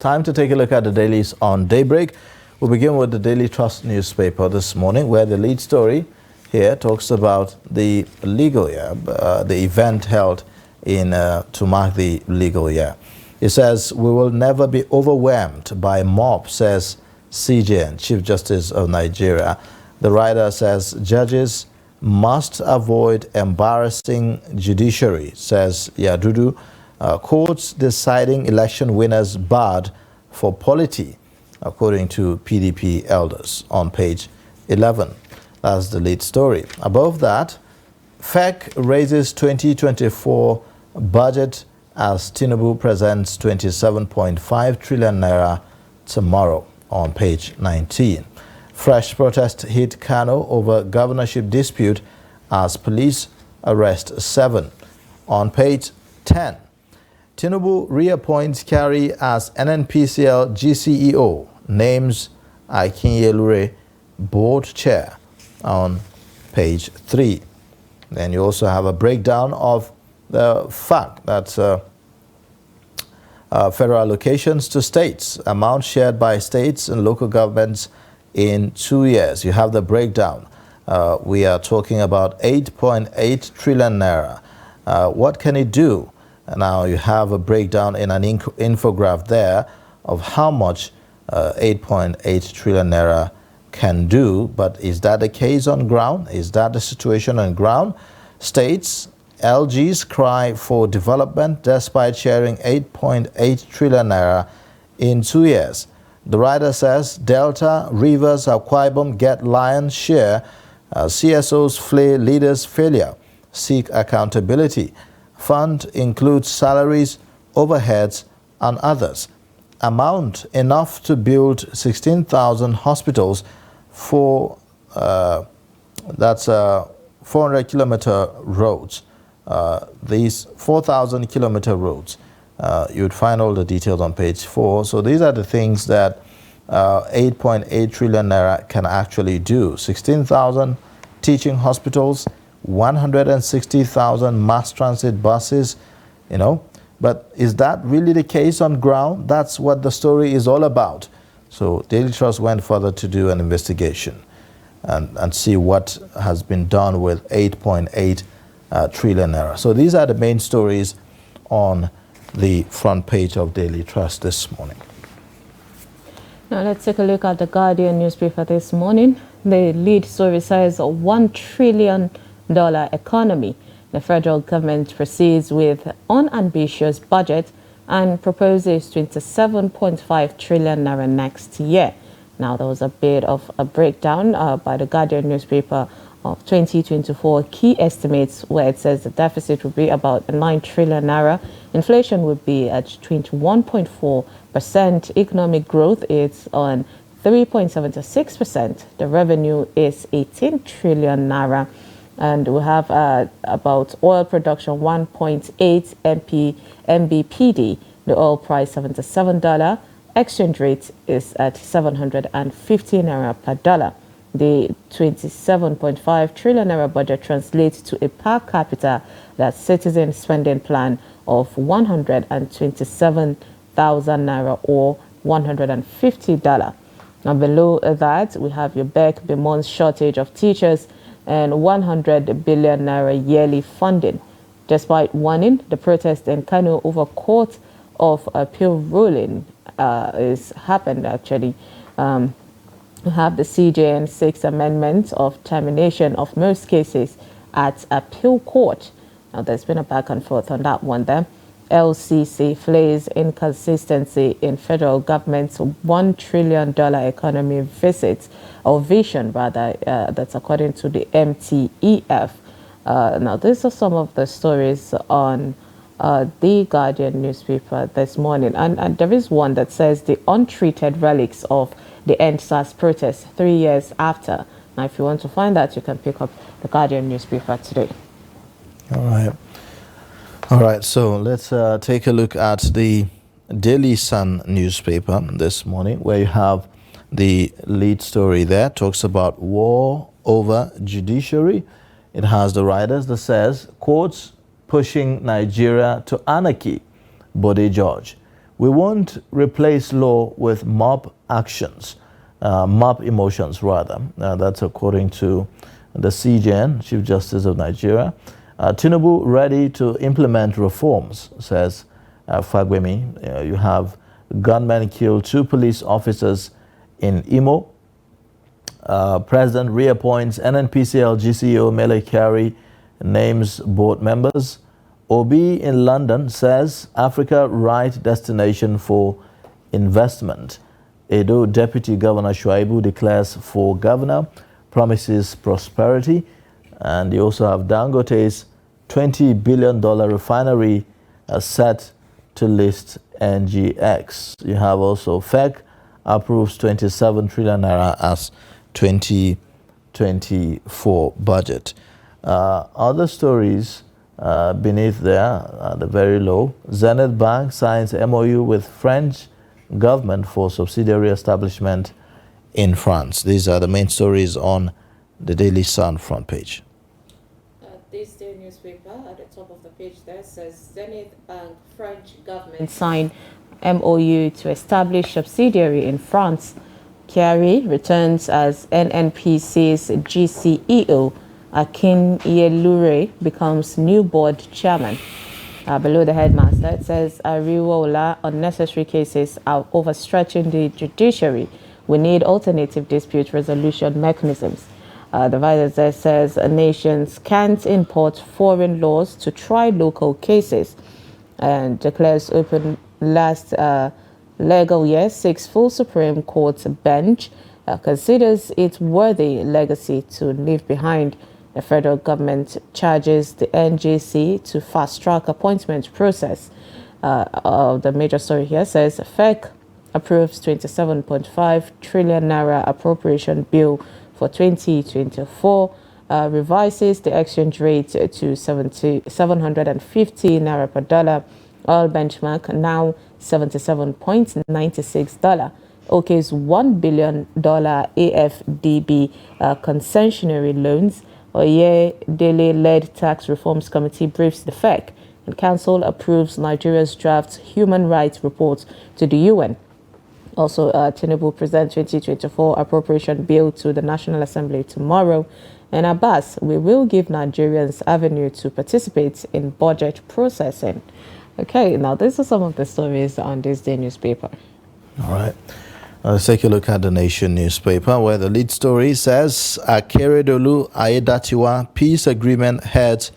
Time to take a look at the dailies on Daybreak. We'll begin with the Daily Trust newspaper this morning, where the lead story here talks about the legal year, the event held in to mark the legal year. It says, "We will never be overwhelmed by mob," says CJN, Chief Justice of Nigeria. The writer says, "Judges must avoid embarrassing judiciary," says Yadudu. Courts deciding election winners barred for polity, according to PDP elders, on page 11. That's the lead story. Above that, FEC raises 2024 budget as Tinubu presents 27.5 trillion naira tomorrow, on page 19. Fresh protest hit Kano over governorship dispute as police arrest 7, on page 10. Tinubu reappoints Kyari as NNPCL GCEO, names Akinyelure board chair, on page 3. Then you also have a breakdown of the fact that federal allocations to states, amount shared by states and local governments in 2 years. You have the breakdown. We are talking about 8.8 trillion naira. What can it do? Now you have a breakdown in an infograph there of how much 8.8 trillion naira can do. But is that the case on ground? Is that the situation on ground? States, LGs cry for development despite sharing 8.8 trillion naira in 2 years. The writer says Delta, Rivers, Akwa Ibom get lion's share. CSOs flay leaders' failure, seek accountability. Fund includes salaries, overheads, and others. Amount enough to build 16,000 hospitals for, that's 400-kilometer roads. These 4,000-kilometer roads. You'd find all the details on page 4. So these are the things that 8.8 trillion naira can actually do. 16,000 teaching hospitals, 160,000 mass transit buses, But is that really the case on ground? That's what the story is all about. So Daily Trust went further to do an investigation and see what has been done with 8.8 trillion naira. So these are the main stories on the front page of Daily Trust this morning. Now let's take a look at the Guardian newspaper this morning. The lead story says $1 trillion economy. The federal government proceeds with unambitious budget and proposes 27.5 trillion naira next year. Now there was a bit of a breakdown by the Guardian newspaper of 2024 key estimates, where it says the deficit will be about 9 trillion naira. Inflation would be at 21.4%. Economic growth is on 3.76%. The revenue is 18 trillion naira. And we have about oil production 1.8 MBPD. The oil price $77. Exchange rate is at 750 naira per dollar. The 27.5 trillion naira budget translates to a per capita that citizen spending plan of 127,000 naira or $150. Now below that, we have your Beck-Bimon's shortage of teachers and 100 billion naira yearly funding. Despite warning, the protest in Kano over Court of Appeal ruling is happened actually. We have the CJN 6th Amendment of termination of most cases at appeal court. Now there's been a back and forth on that one there. LCC flays inconsistency in federal government's $1 trillion economy vision, that's according to the MTEF. Now, these are some of the stories on the Guardian newspaper this morning. And there is one that says the untreated relics of the End SARS protest 3 years after. Now, if you want to find that, you can pick up the Guardian newspaper today. All right, so let's take a look at the Daily Sun newspaper this morning, where you have the lead story there. Talks about war over judiciary. It has the writers that says, courts pushing Nigeria to anarchy, Bode George. We won't replace law with mob actions, mob emotions rather. That's according to the CJN, Chief Justice of Nigeria. Tinubu ready to implement reforms, says Fagbemi. You have gunmen kill 2 police officers in Imo. President reappoints NNPCL GCEO Mele Kyari, names board members. Obi in London says Africa right destination for investment. Edo Deputy Governor Shuaibu declares for governor, promises prosperity. And you also have Dangote's $20 billion refinery set to list NGX. You have also FEC approves 27 trillion naira as 2024 budget. Other stories beneath there, the very low, Zenith Bank signs MOU with French government for subsidiary establishment in France. These are the main stories on the Daily Sun front page. This day newspaper at the top of the page there says Zenith Bank French government signed MOU to establish subsidiary in France. Kyari returns as NNPC's GCEO. Akin Yelure becomes new board chairman. Below the headmaster, it says Ariwola unnecessary cases are overstretching the judiciary. We need alternative dispute resolution mechanisms. The vice there says nations can't import foreign laws to try local cases, and declares open last legal year 6 full Supreme Court bench considers it worthy legacy to leave behind. The federal government charges the NJC to fast-track appointment process. The major story here says FEC approves 27.5 trillion naira appropriation bill for 2024, revises the exchange rate to 750 naira per dollar. Oil benchmark now $77.96. OK's $1 billion AFDB concessionary loans. Oye Dele-led tax reforms committee briefs the FEC, and council approves Nigeria's draft human rights report to the UN. Also, Tinubu presents 2024 appropriation bill to the National Assembly tomorrow. And Abbas, we will give Nigerians avenue to participate in budget processing. Okay, now these are some of the stories on this day newspaper. All right. Let's take a look at the Nation newspaper, where the lead story says Akeredolu Aiyedatiwa peace agreement heads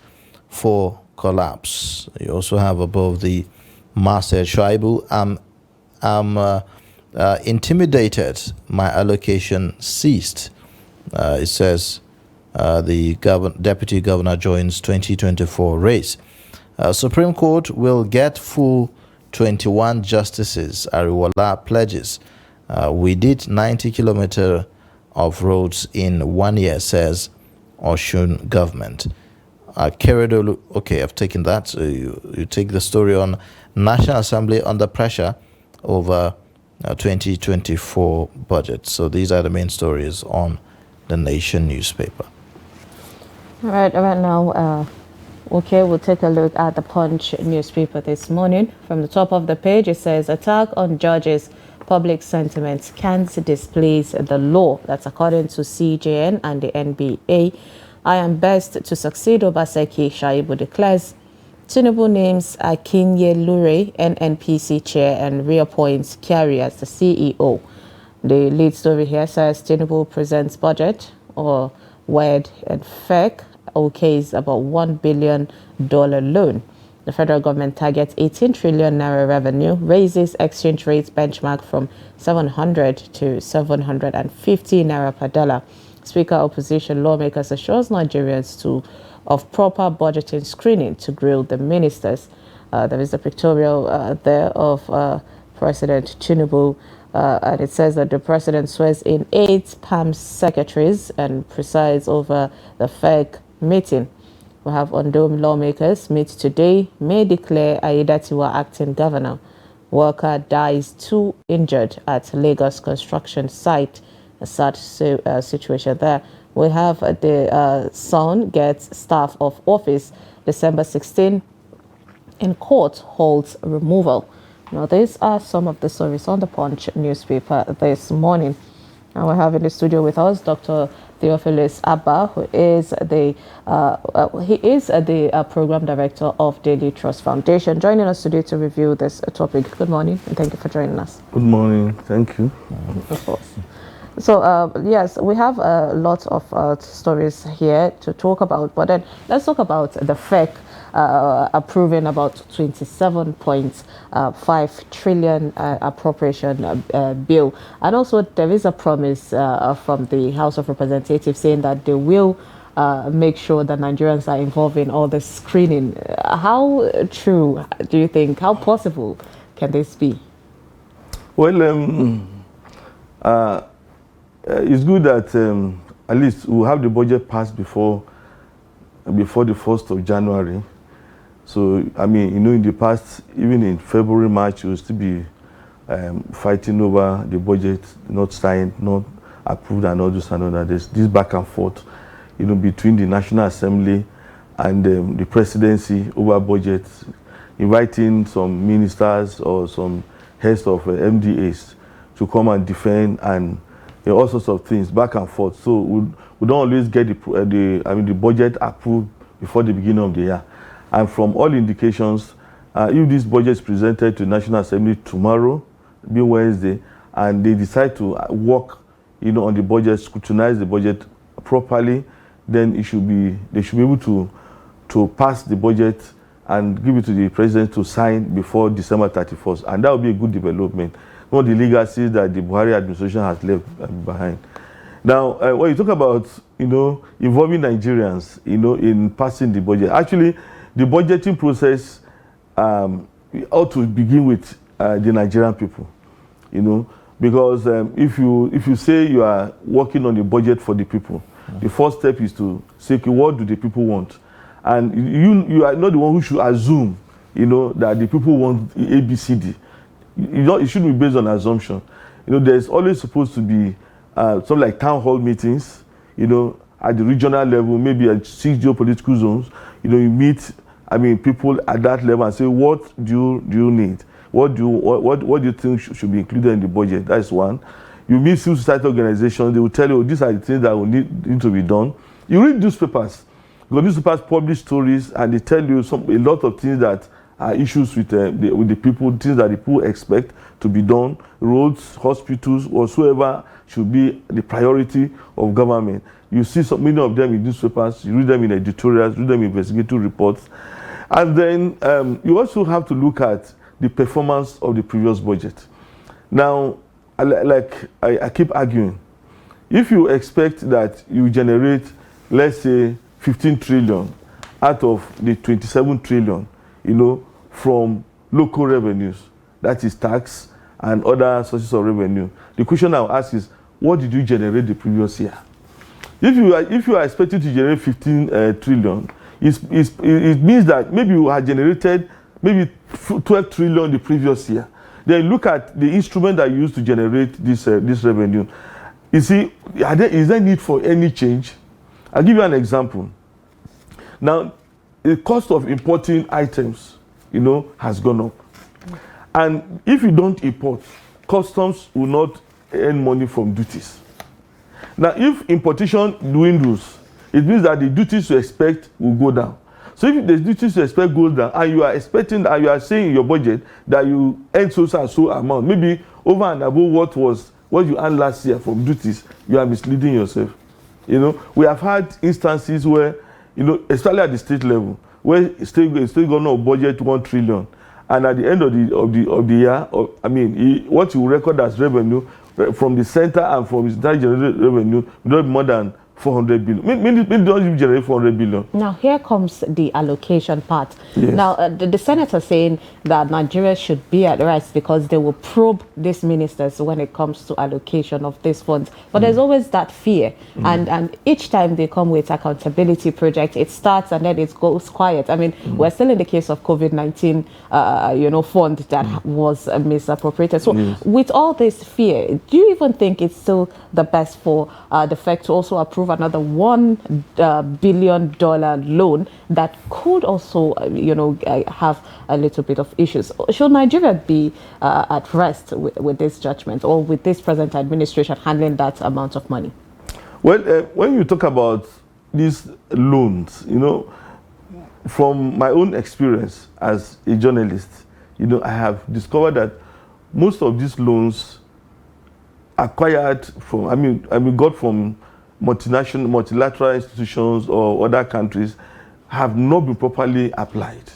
for collapse. You also have above the masthead Shuaibu, I'm intimidated, my allocation ceased. It says the deputy governor joins 2024 race. Supreme Court will get full 21 justices, Ariwola pledges. We did 90 kilometers of roads in 1 year, says Osun government. Keredolu, okay, I've taken that. So you take the story on National Assembly under pressure over 2024 budget. So these are the main stories on the Nation newspaper. All right now, okay, we'll take a look at the Punch newspaper this morning. From the top of the page, it says attack on judges. Public sentiments can't displace the law. That's according to CJN and the NBA. I am best to succeed Obaseki, Shuaibu declares. Tinubu names Akinye Lure, NNPC chair, and reappoints Kyari as the CEO. The lead story here says Tinubu presents budget, or WED and FEC, okays about $1 billion loan. The federal government targets 18 trillion naira revenue, raises exchange rate benchmark from 700 to 750 naira per dollar. Speaker opposition lawmakers assures Nigerians of proper budgeting screening to grill the ministers. There is a pictorial there of President Tinubu, and it says that the president swears in 8 PAM secretaries and presides over the FEC meeting. We have Ondo lawmakers meet today, may declare Aiyedatiwa acting governor. Worker dies 2 injured at Lagos construction site. A sad situation there. We have the son gets staff of office December 16 in court holds removal. Now, these are some of the stories on the Punch newspaper this morning. And we have in the studio with us Dr. Theophilus Abba, who is the program director of Daily Trust Foundation, joining us today to review this topic. Good morning, and thank you for joining us. Good morning. Thank you. Of course. So, yes, we have a lot of stories here to talk about, but then let's talk about the FEC approving about 27.5 trillion appropriation bill. And also there is a promise from the House of Representatives saying that they will make sure that Nigerians are involved in all the screening. How true do you think, how possible can this be? Well, it's good that at least we'll have the budget passed before the 1st of January. So, I mean, you know, in the past, even in February, March, we'll still be fighting over the budget, not signed, not approved, and all this and all that. There's this back and forth, you know, between the National Assembly and the presidency over budgets, inviting some ministers or some heads of MDAs to come and defend, and you know, all sorts of things back and forth. So we don't always get the budget approved before the beginning of the year. And from all indications, if this budget is presented to the National Assembly tomorrow, being Wednesday, and they decide to work, you know, on the budget, scrutinize the budget properly, then they should be able to pass the budget and give it to the president to sign before December 31st. And that will be a good development. One of the legacies that the Buhari administration has left behind. Now, when you talk about, you know, involving Nigerians, you know, in passing the budget, actually, the budgeting process ought to begin with the Nigerian people, you know, because if you say you are working on the budget for the people, the first step is to say, okay, what do the people want? And you are not the one who should assume, you know, that the people want A, B, C, D. It shouldn't be based on assumption. You know, there's always supposed to be something like town hall meetings, you know, at the regional level, maybe at 6 geopolitical zones. You know, you meet, I mean, people at that level and say, what do you need? What do you think should be included in the budget? That's one. You meet civil society organizations, they will tell you, these are the things that will need to be done. You read newspapers, because newspapers publish stories and they tell you a lot of things that are issues with the people, things that the people expect to be done, roads, hospitals, whatsoever should be the priority of government. You see many of them in newspapers, you read them in editorials, read them in investigative reports. And then you also have to look at the performance of the previous budget. Now, I keep arguing, if you expect that you generate, let's say, 15 trillion out of the 27 trillion, you know, from local revenues, that is tax and other sources of revenue, the question I'll ask is, what did you generate the previous year? If you are expecting to generate 15 trillion, it means that maybe you had generated maybe 12 trillion the previous year. Then look at the instrument that you used to generate this revenue. You see, is there need for any change? I'll give you an example. Now, the cost of importing items, you know, has gone up. And if you don't import, customs will not earn money from duties. Now, if importation dwindles, it means that the duties you expect will go down. So if the duties you expect goes down, and you are expecting, and you are saying in your budget that you earn so and so amount, maybe over and above what you earned last year from duties, you are misleading yourself. You know, we have had instances where, you know, especially at the state level, where state government budget 1 trillion, and at the end of the year, what you record as revenue from the center and from its generated revenue will not be more than 400 billion. Maybe don't even generate 400 billion. Now, here comes the allocation part. Yes. Now, the senator saying that Nigeria should be at rest because they will probe these ministers when it comes to allocation of these funds. But there's always that fear. And each time they come with accountability project, it starts and then it goes quiet. I mean, we're still in the case of COVID-19, fund that was misappropriated. So with all this fear, do you even think it's still the best for the FEC to also approve another $1 billion loan that could also, have a little bit of issues. Should Nigeria be at rest with this judgment, or with this present administration handling that amount of money? Well, when you talk about these loans, from my own experience as a journalist, I have discovered that most of these loans acquired from, got from multilateral institutions or other countries have not been properly applied.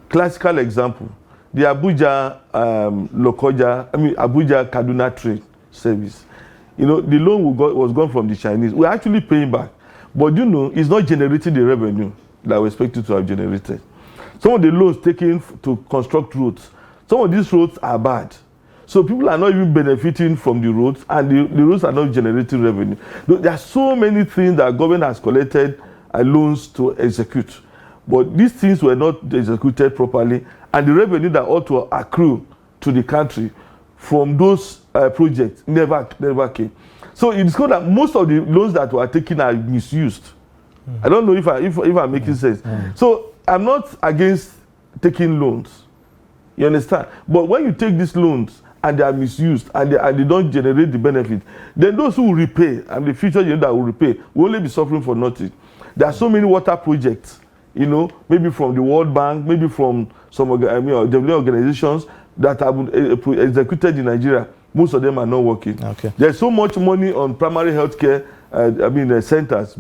Classical example, the Abuja Kaduna Trade Service. The loan was gone from the Chinese. We're actually paying back. But it's not generating the revenue that we expected to have generated. Some of the loans taken to construct roads, some of these roads are bad. So people are not even benefiting from the roads, and the roads are not generating revenue. There are so many things that government has collected loans to execute. But these things were not executed properly, and the revenue that ought to accrue to the country from those projects never came. So you discover that most of the loans that were taken are misused. I don't know if I'm making sense. So I'm not against taking loans. You understand? But when you take these loans and they are misused and they don't generate the benefit, then those who will repay, and the future generation that will repay, will only be suffering for nothing. There are so many water projects, maybe from the World Bank, maybe from some development organizations that have been executed in Nigeria. Most of them are not working. Okay. There's so much money on primary healthcare centers.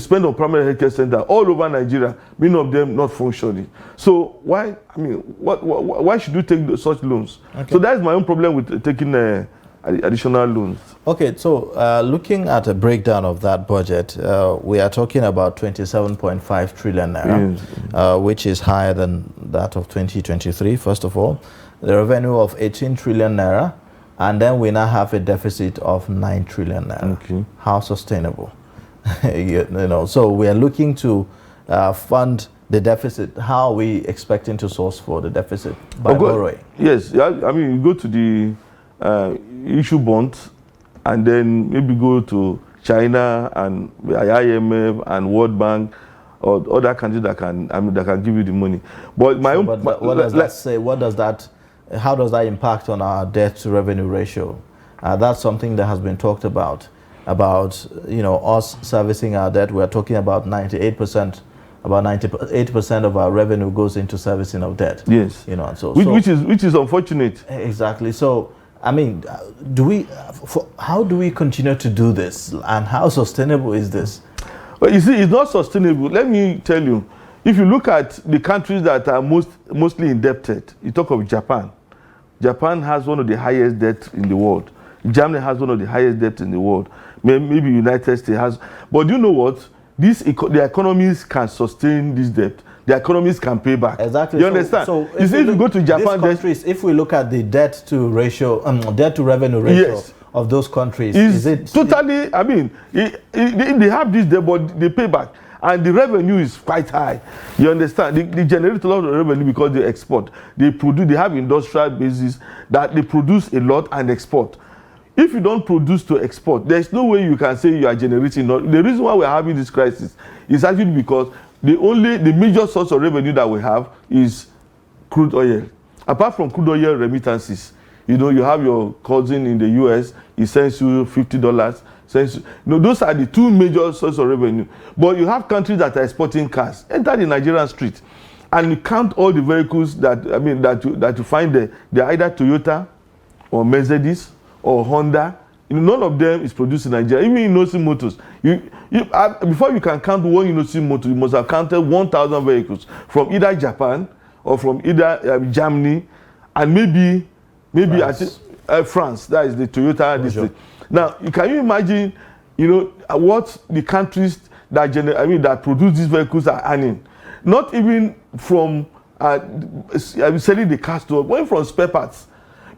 Spent on primary healthcare centers all over Nigeria. Many of them not functioning. So why should you take such loans? Okay. So that's my own problem with taking additional loans. Okay, so looking at a breakdown of that budget, we are talking about 27.5 trillion naira, yes. Which is higher than that of 2023, first of all. The revenue of 18 trillion naira, and then we now have a deficit of 9 trillion naira. Okay. How sustainable? So we are looking to fund the deficit. How are we expecting to source for the deficit? By borrowing? Yes, you go to the issue bonds, and then maybe go to China and IMF and World Bank or other countries that can give you the money. But what does that say? How does that impact on our debt to revenue ratio? That's something that has been talked about us servicing our debt. We're talking about 98%. About 98% of our revenue goes into servicing of debt. Yes. Which is unfortunate. Exactly. So, how do we continue to do this, and how sustainable is this? Well, you see, it's not sustainable. Let me tell you. If you look at the countries that are mostly indebted, you talk of Japan. Japan has one of the highest debts in the world. Germany has one of the highest debts in the world. Maybe United States has. But you know what? The economies can sustain this debt. The economies can pay back. Exactly. You understand? So if you go to Japan, if we look at the debt to revenue ratio, yes, of those countries, is it totally? They have this debt, but they pay back, and the revenue is quite high. You understand? They generate a lot of revenue because they export. They have industrial bases that they produce a lot and export. If you don't produce to export, there's no way you can say you are generating. The reason why we're having this crisis is actually because the major source of revenue that we have is crude oil. Apart from crude oil remittances, you have your cousin in the US, he sends you $50. Those are the two major sources of revenue. But you have countries that are exporting cars. Enter the Nigerian street, and you count all the vehicles that you find there. They're either Toyota or Mercedes or Honda. None of them is produced in Nigeria. Even Inosi Motors, before you can count one Inosi Motor, you must have counted 1,000 vehicles from either Japan or from either Germany, and maybe France. That is the Toyota district. Now, can you imagine, what the countries that produce these vehicles are earning? Not even from selling the cars to, but from spare parts.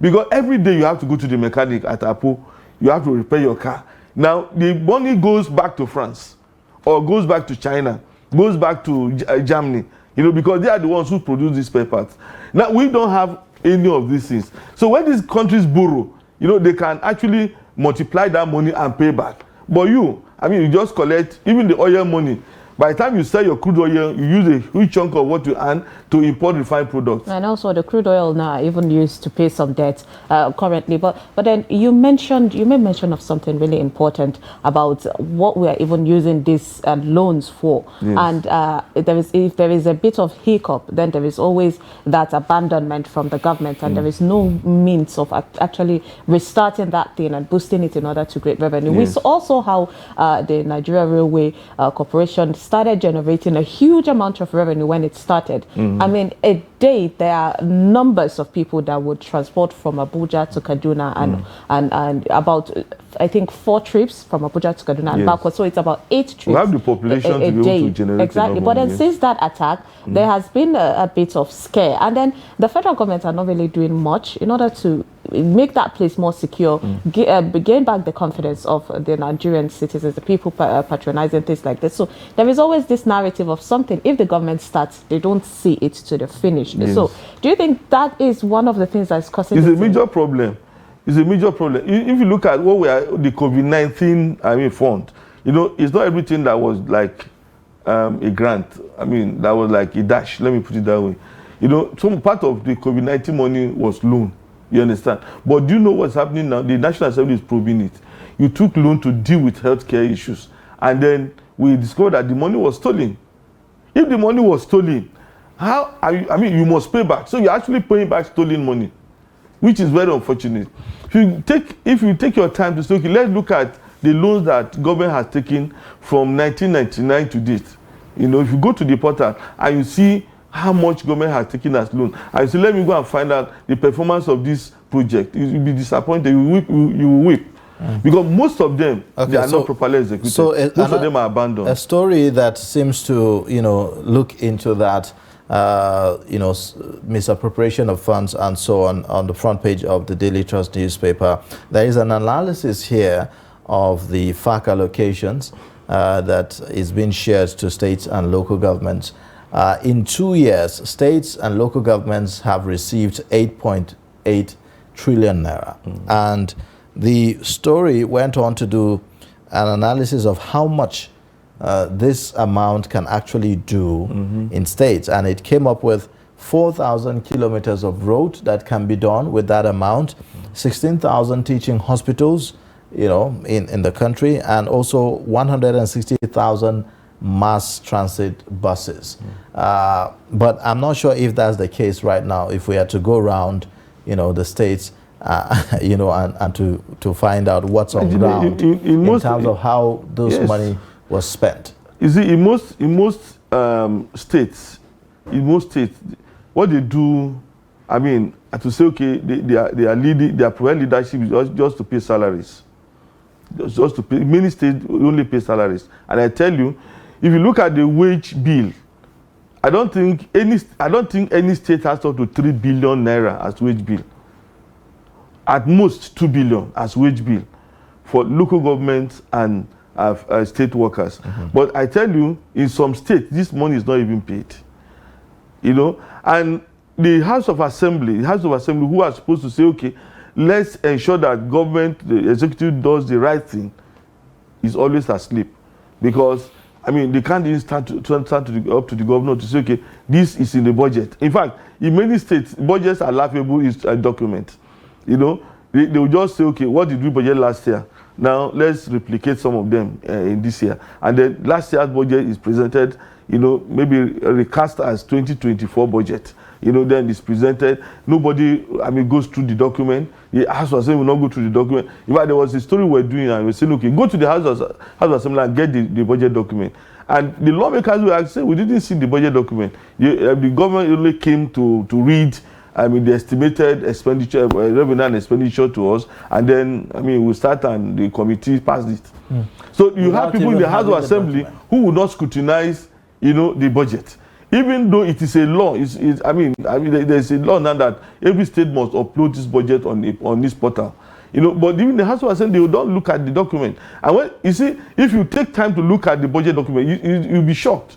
Because every day you have to go to the mechanic at Apo, you have to repair your car. Now, the money goes back to France, or goes back to China, goes back to Germany, because they are the ones who produce these spare parts. Now, we don't have any of these things. So when these countries borrow, they can actually multiply that money and pay back. But you, I mean, you just collect even the oil money. By the time you sell your crude oil, you use a huge chunk of what you earn to import refined products. And also the crude oil now even used to pay some debt currently. But then you made mention of something really important about what we are even using these loans for. Yes. And if there is a bit of hiccup, then there is always that abandonment from the government, and there is no means of actually restarting that thing and boosting it in order to create revenue. Yes. We saw also how the Nigeria Railway Corporation started generating a huge amount of revenue when it started. I mean, a day there are numbers of people that would transport from Abuja to Kaduna and about I think 4 trips from Abuja to Kaduna and backwards. So it's about 8 trips. We have the population to be able to generate exactly. But then since that attack, there has been a bit of scare, and then the federal government are not really doing much in order to make that place more secure, gain back the confidence of the Nigerian citizens, the people patronizing things like this. So there is always this narrative of something. If the government starts, they don't see it to the finish. Yes. So do you think that is one of the things that's causing? It's a major problem. It's a major problem. If you look at what we are, the COVID-19 fund, you know, it's not everything that was like a grant. I mean, that was like a dash. Let me put it that way. You know, some part of the COVID-19 money was loan. You understand? But do you know what's happening now? The National Assembly is probing it. You took loan to deal with healthcare issues, and then we discovered that the money was stolen. If the money was stolen, how are you? I mean, you must pay back. So you're actually paying back stolen money, which is very unfortunate. If you take your time to say, okay, let's look at the loans that government has taken from 1999 to date. You know, if you go to the portal and you see how much government has taken as loan, and you say, let me go and find out the performance of this project, you will be disappointed. You will weep. Because most of them, they are not properly executed. So most of them are abandoned. A story that seems to, you know, look into that, you know, misappropriation of funds and so on the front page of the Daily Trust newspaper. There is an analysis here of the FAC allocations that is being shared to states and local governments. In 2 years, states and local governments have received 8.8 trillion naira. And the story went on to do an analysis of how much this amount can actually do in states. And it came up with 4,000 kilometers of road that can be done with that amount, 16,000 teaching hospitals, you know, in the country, and also 160,000 mass transit buses. But I'm not sure if that's the case right now, if we had to go around, you know, the states, you know, and to find out what's on ground in terms of how those money was spent. You see, in most states, what they do, I mean, to say, okay, they are leading, their providing leadership is just to pay salaries. Just to pay. Many states only pay salaries. And I tell you, if you look at the wage bill, I don't think any state has up to 3 billion naira as wage bill. At most 2 billion as wage bill for local governments and state workers. But I tell you, in some states, this money is not even paid. You know, and the House of Assembly, who are supposed to say, okay, let's ensure that government, the executive does the right thing, is always asleep. Because, I mean, they can't even stand up to the governor to say, okay, this is in the budget. In fact, in many states, budgets are laughable is a document. You know, they will just say, okay, what did we budget last year? Now, let's replicate some of them in this year. And then last year's budget is presented, you know, maybe recast as 2024 budget. You know, then it's presented. Nobody, I mean, goes through the document. The House of Assembly will not go through the document. In fact, there was a story we're doing, and we're saying, okay, go to the House of Assembly and get the budget document. And the lawmakers were saying, we didn't see the budget document. The government only came to read, I mean, the estimated expenditure, revenue and expenditure to us, and then, I mean, we start and the committee passed it. So you have people in the House of Assembly who will not scrutinize, you know, the budget. Even though it is a law, I mean, there's a law now that every state must upload this budget on this portal. You know, but even the House of Assembly, they don't look at the document. And when you see, if you take time to look at the budget document, you'll be shocked.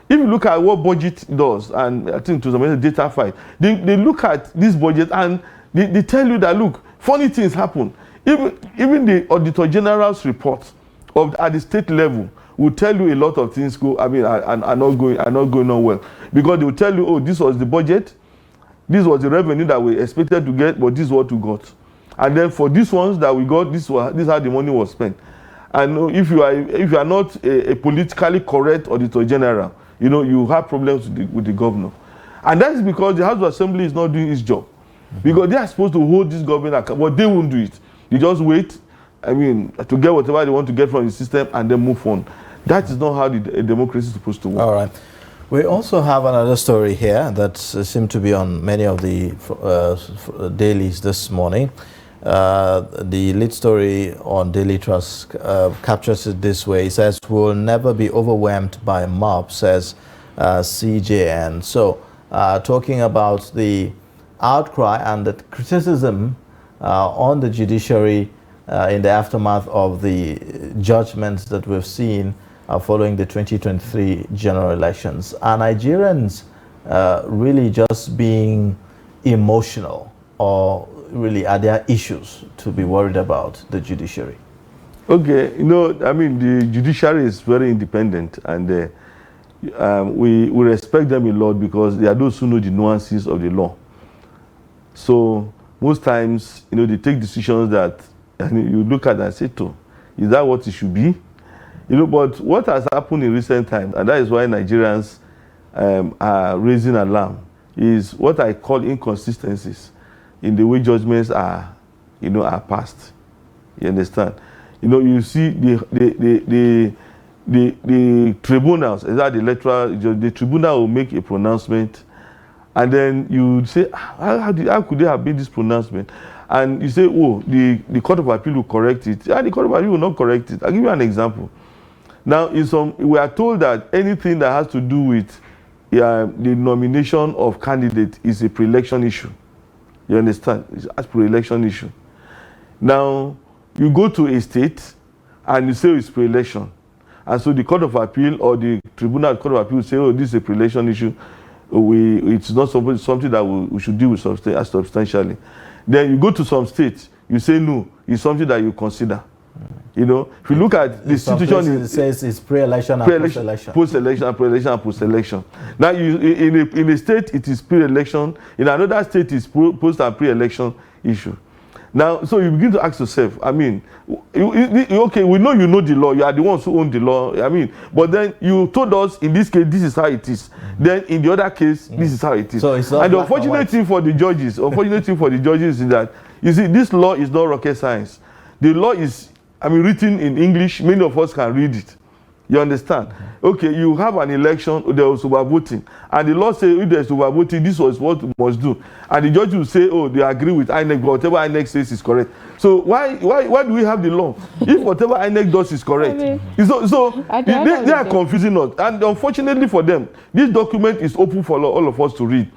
If you look at what budget does, and I think to some data fight, they look at this budget and they tell you that, look, funny things happen. Even the Auditor General's report at the state level will tell you a lot of things are not going on well, because they will tell you, oh, this was the budget, this was the revenue that we expected to get, but this is what we got. And then for these ones that we got, this is how the money was spent. And if you are not a politically correct auditor general, you have problems with the governor. And that is because the House of Assembly is not doing its job. Because they are supposed to hold this government accountable, but they won't do it. They just wait, to get whatever they want to get from the system and then move on. That is not how the democracy is supposed to work. All right. We also have another story here that seemed to be on many of the dailies this morning. The lead story on Daily Trust captures it this way. It says, "We'll never be overwhelmed by mob," says CJN. So, talking about the outcry and the criticism on the judiciary in the aftermath of the judgments that we've seen following the 2023 general elections. Are Nigerians really just being emotional, or really are there issues to be worried about the judiciary? Okay, the judiciary is very independent, and we respect them a lot because they are those who know the nuances of the law. So most times, they take decisions that you look at and say, is that what it should be? But what has happened in recent times, and that is why Nigerians are raising alarm, is what I call inconsistencies in the way judgments are passed. You understand? You see the tribunals, is that the electoral judge, the tribunal will make a pronouncement, and then you say, how could they have made this pronouncement? And you say, oh, the Court of Appeal will correct it. Yeah, the Court of Appeal will not correct it. I'll give you an example. Now, we are told that anything that has to do with the nomination of candidate is a pre-election issue. You understand? It's a pre-election issue. Now, you go to a state and you say it's pre-election. And so the Court of Appeal or the Tribunal Court of Appeal say, oh, this is a pre-election issue. It's not something that we should deal with substantially. Then you go to some states, you say, no, it's something that you consider. If you look at the situation, it says it's pre-election and post-election. Post-election and pre-election and post-election. Now, in a state, it is pre-election. In another state, it's post and pre-election issue. Now, so you begin to ask yourself, okay, we know you know the law. You are the ones who own the law. But then you told us, in this case, this is how it is. Then in the other case, this is how it is. So it's not, and the unfortunate thing for the judges, is that, you see, this law is not rocket science. The law is, written in English. Many of us can read it. You understand? Okay, you have an election, there was overvoting, and the law says if there's overvoting, this was what we must do. And the judge will say, oh, they agree with INEC, but whatever INEC says is correct. So why do we have the law? If whatever INEC does is correct. They are confusing us. And unfortunately for them, this document is open for all of us to read.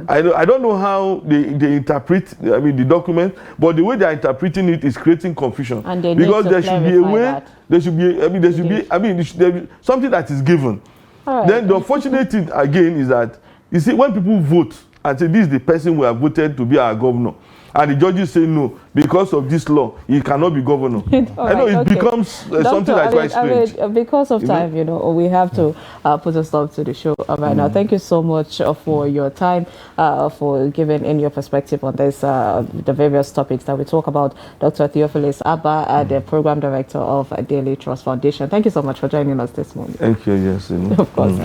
I don't know how they interpret the document, but the way they are interpreting it is creating confusion. And they because need to there should be a way, that. there should be something that is given. Right. Then the unfortunate thing again is that, you see, when people vote and say this is the person we have voted to be our governor, and the judges say no, because of this law, he cannot be governor. I know it becomes something that's quite strange. Because of time, we have to put a stop to the show right now. Thank you so much for your time, for giving in your perspective on this, the various topics that we talk about. Dr. Theophilus Abba, the Program Director of Daily Trust Foundation. Thank you so much for joining us this morning. Thank you, yes. Of course.